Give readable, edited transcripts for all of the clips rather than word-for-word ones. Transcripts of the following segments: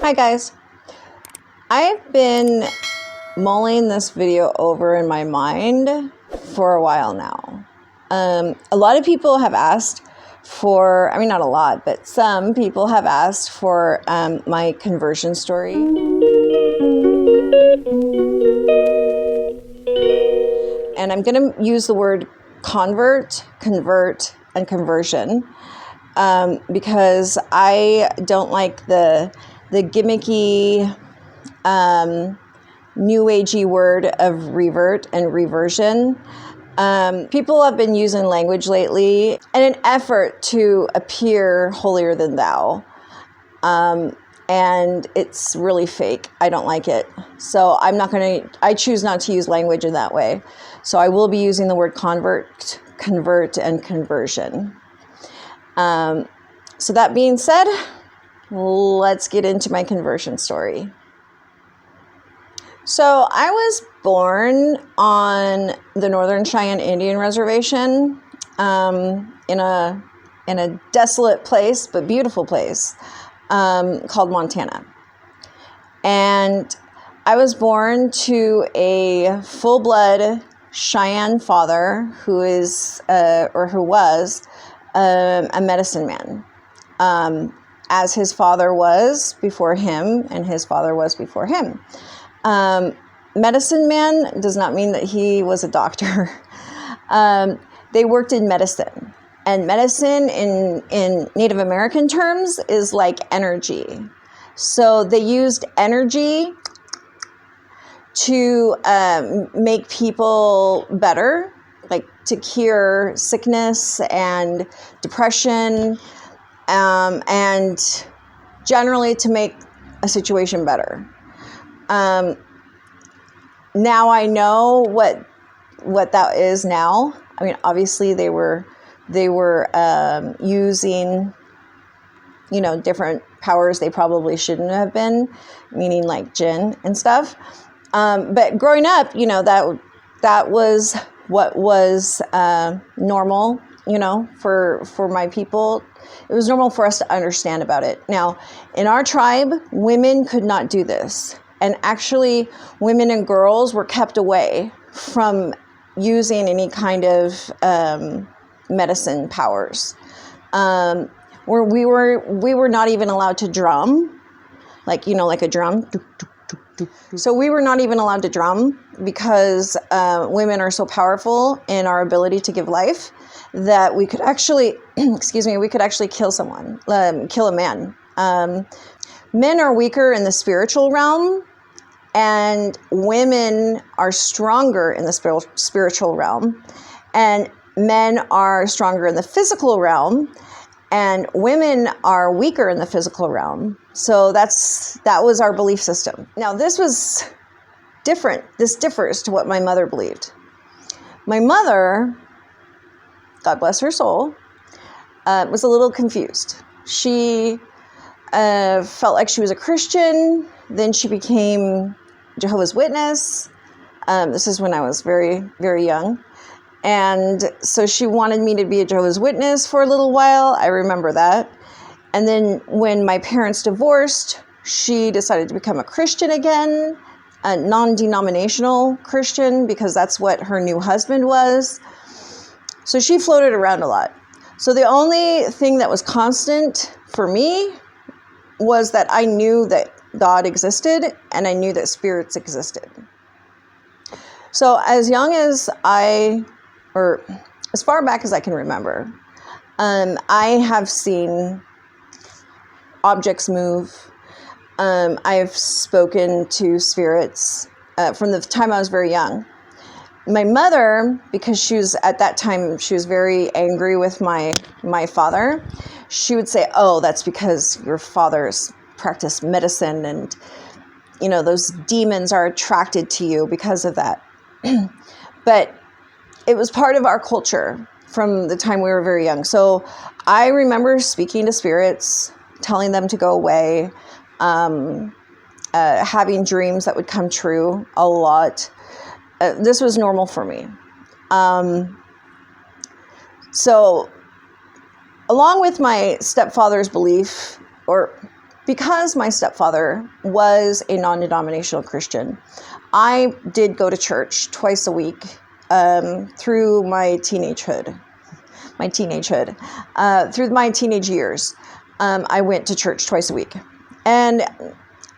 Hi guys, I've been mulling this video over in my mind for a while now. A lot of people have asked for, not a lot, but some people have asked for my conversion story. And I'm going to use the word convert, and conversion because I don't like the gimmicky, new agey word of revert and reversion. People have been using language lately in an effort to appear holier than thou. And it's really fake. I don't like it. So I choose not to use language in that way. So I will be using the word convert, and conversion. So that being said, let's get into my conversion story. So I was born on the Northern Cheyenne Indian Reservation, in a desolate place, but beautiful place, called Montana. And I was born to a full-blood Cheyenne father who was a medicine man, as his father was before him, and his father was before him. Medicine man does not mean that he was a doctor. They worked in medicine, and medicine in Native American terms is like energy. So they used energy to make people better, like to cure sickness and depression, and generally to make a situation better. Now I know what that is now. Obviously they were using, different powers they probably shouldn't have been, meaning like jinn and stuff. But growing up, that was what was normal, for my people. It was normal for us to understand about it. Now, in our tribe, women could not do this. And actually, women and girls were kept away from using any kind of medicine powers. Where we were not even allowed to drum, like a drum. So we were not even allowed to drum because women are so powerful in our ability to give life that we could actually, we could actually kill someone, kill a man. Men are weaker in the spiritual realm, and women are stronger in the spiritual realm, and men are stronger in the physical realm, and women are weaker in the physical realm. So that was our belief system. Now this was different. This differs to what my mother believed. My mother, God bless her soul, was a little confused. She felt like she was a Christian. Then she became Jehovah's Witness. This is when I was very, very young. And so she wanted me to be a Jehovah's Witness for a little while. I remember that. And then when my parents divorced, she decided to become a Christian again, a non-denominational Christian, because that's what her new husband was. So she floated around a lot. So the only thing that was constant for me was that I knew that God existed, and I knew that spirits existed. So as young as or as far back as I can remember, I have seen objects move. I've spoken to spirits from the time I was very young. My mother, because at that time she was very angry with my father, she would say, "Oh, that's because your father's practiced medicine, and those demons are attracted to you because of that." But it was part of our culture from the time we were very young. So I remember speaking to spirits, telling them to go away, having dreams that would come true a lot. This was normal for me. So along with my stepfather's belief, or because my stepfather was a non-denominational Christian, I did go to church twice a week through my teenagehood. Through my teenage years, I went to church twice a week. And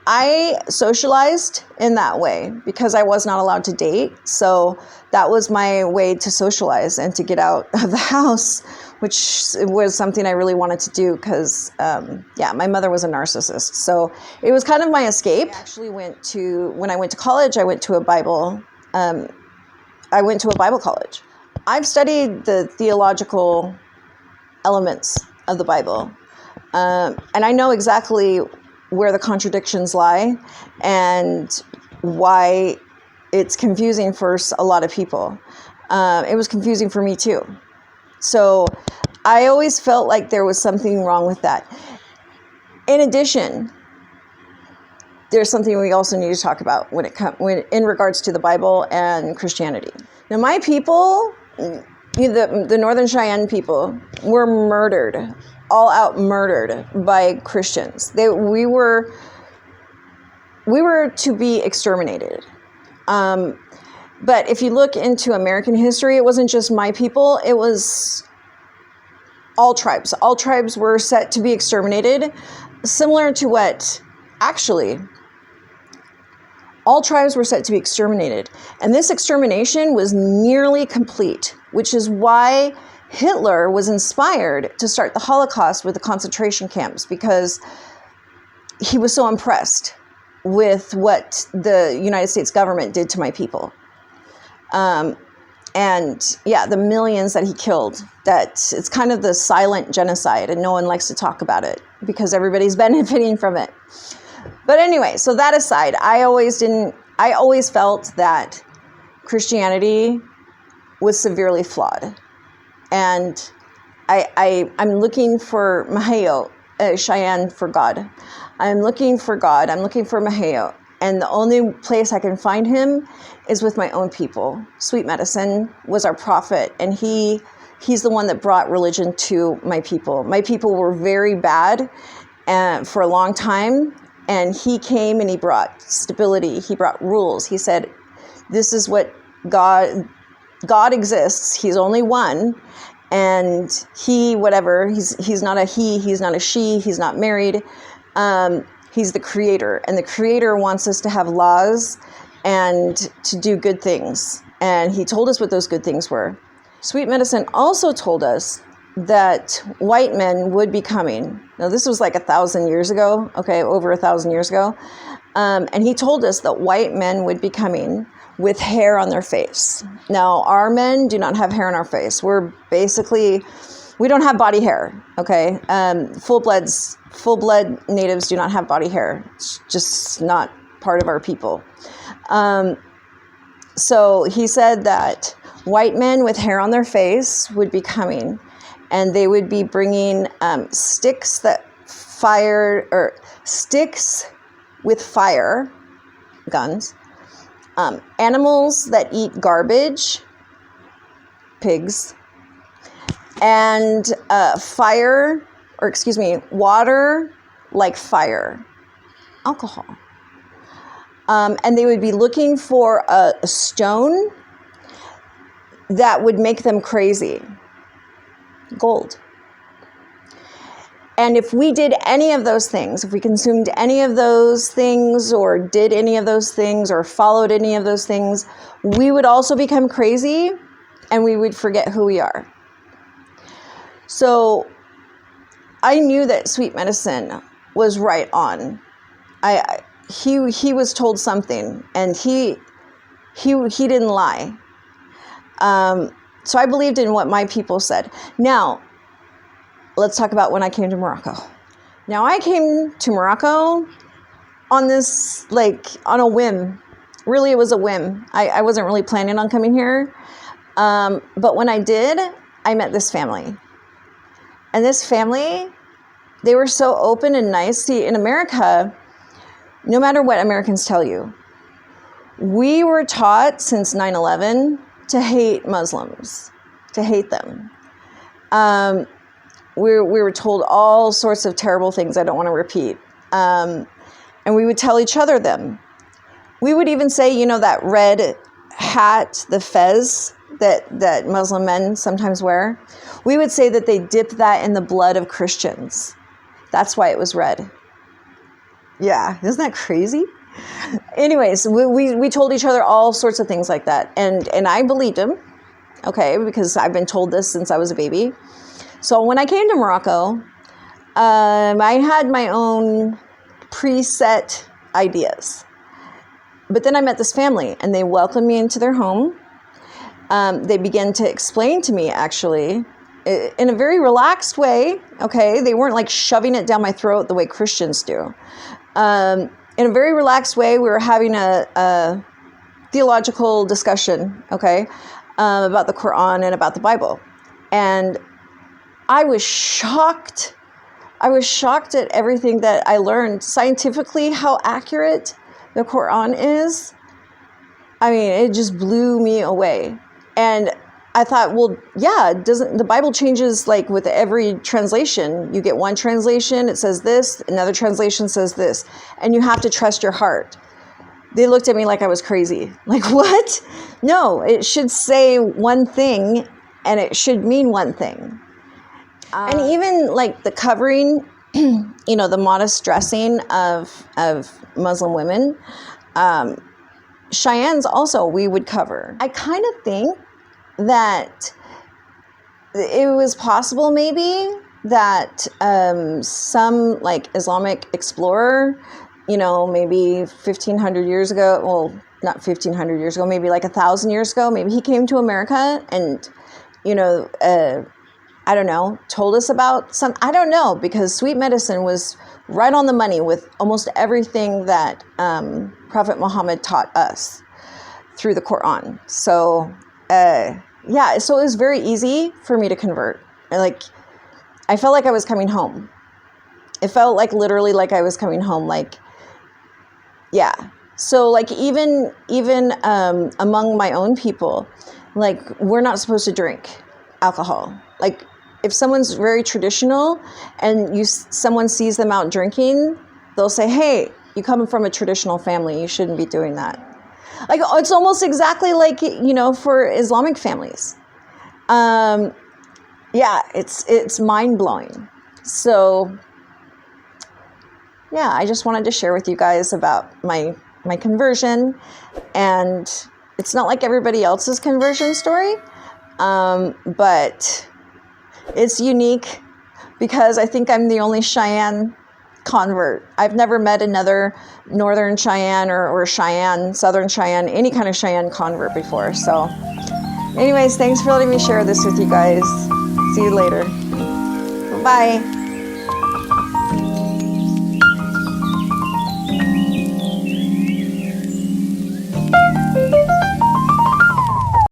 I socialized in that way because I was not allowed to date. So that was my way to socialize and to get out of the house, which was something I really wanted to do because, my mother was a narcissist. So it was kind of my escape. I actually when I went to college, I went to a Bible college. I've studied the theological elements of the Bible, and I know exactly where the contradictions lie and why it's confusing for a lot of people. It was confusing for me too. So I always felt like there was something wrong with that. In addition, there's something we also need to talk about in regards to the Bible and Christianity. Now, my people, the Northern Cheyenne people, were murdered, all out murdered by Christians. We were to be exterminated. But if you look into American history, it wasn't just my people, it was all tribes. All tribes were set to be exterminated, similar to all tribes were set to be exterminated. And this extermination was nearly complete, which is why Hitler was inspired to start the Holocaust with the concentration camps, because he was so impressed with what the United States government did to my people. The millions that he killed, that it's kind of the silent genocide and no one likes to talk about it because everybody's benefiting from it. But anyway, so that aside, I always felt that Christianity was severely flawed. And I'm looking for Maheo, Cheyenne, for God. I'm looking for God. I'm looking for Maheo. And the only place I can find him is with my own people. Sweet Medicine was our prophet, and he's the one that brought religion to my people. My people were very bad for a long time, and he came and he brought stability. He brought rules. He said, this is what God exists. He's only one. And he's not a he, he's not a she, he's not married. He's the creator, and the creator wants us to have laws and to do good things. And he told us what those good things were. Sweet Medicine also told us that white men would be coming. Now, this was like 1,000 years ago, over 1,000 years ago. And he told us that white men would be coming with hair on their face. Now, our men do not have hair on our face. We don't have body hair, okay? Full-blood natives do not have body hair. It's just not part of our people. So he said that white men with hair on their face would be coming, and they would be bringing sticks with fire, guns, animals that eat garbage, pigs, and water like fire, alcohol. And they would be looking for a stone that would make them crazy. Gold. And if we did any of those things, if we consumed any of those things or did any of those things or followed any of those things, we would also become crazy and we would forget who we are. So I knew that Sweet Medicine was right on. He was told something, and he didn't lie. So I believed in what my people said. Now, let's talk about when I came to Morocco. Now, I came to Morocco on this, on a whim. Really, it was a whim. I wasn't really planning on coming here. But when I did, I met this family. And this family, they were so open and nice. See, in America, no matter what Americans tell you, we were taught since 9/11 to hate Muslims, to hate them. We were told all sorts of terrible things I don't want to repeat. And we would tell each other them. We would even say, you know, that red hat, the fez that Muslim men sometimes wear. We would say that they dipped that in the blood of Christians. That's why it was red. Yeah, isn't that crazy? Anyways, we told each other all sorts of things like that. And I believed him, okay, because I've been told this since I was a baby. So when I came to Morocco, I had my own preset ideas. But then I met this family, and they welcomed me into their home. They began to explain to me, actually, in a very relaxed way, okay? They weren't like shoving it down my throat the way Christians do. In a very relaxed way, we were having a theological discussion, okay, about the Quran and about the Bible. And I was shocked. I was shocked at everything that I learned scientifically, how accurate the Quran is. I mean, it just blew me away. And I thought, well, yeah, doesn't the Bible changes like with every translation? You get one translation, it says this, another translation says this, and you have to trust your heart. They looked at me like I was crazy. Like, what? No, it should say one thing and it should mean one thing. And even like the covering, you know, the modest dressing of Muslim women, Cheyennes also we would cover. I kind of think that it was possible maybe that some like Islamic explorer, you know, maybe 1,500 years ago, well, not 1,500 years ago, maybe like 1,000 years ago, maybe he came to America and, you know, I don't know, told us about some, I don't know, because sweet medicine was right on the money with almost everything that Prophet Muhammad taught us through the Quran. So, yeah, so it was very easy for me to convert. Like, I felt like I was coming home. It felt like literally like I was coming home. Like, yeah. So like even among my own people, like we're not supposed to drink alcohol. Like if someone's very traditional and someone sees them out drinking, they'll say, hey, you come from a traditional family. You shouldn't be doing that. Like, it's almost exactly like, you know, for Islamic families. Yeah, it's mind-blowing. So, yeah, I just wanted to share with you guys about my conversion. And it's not like everybody else's conversion story, but it's unique because I think I'm the only Cheyenne convert. I've never met another Northern Cheyenne or Cheyenne, Southern Cheyenne, any kind of Cheyenne convert before. So anyways, thanks for letting me share this with you guys. See you later. Bye.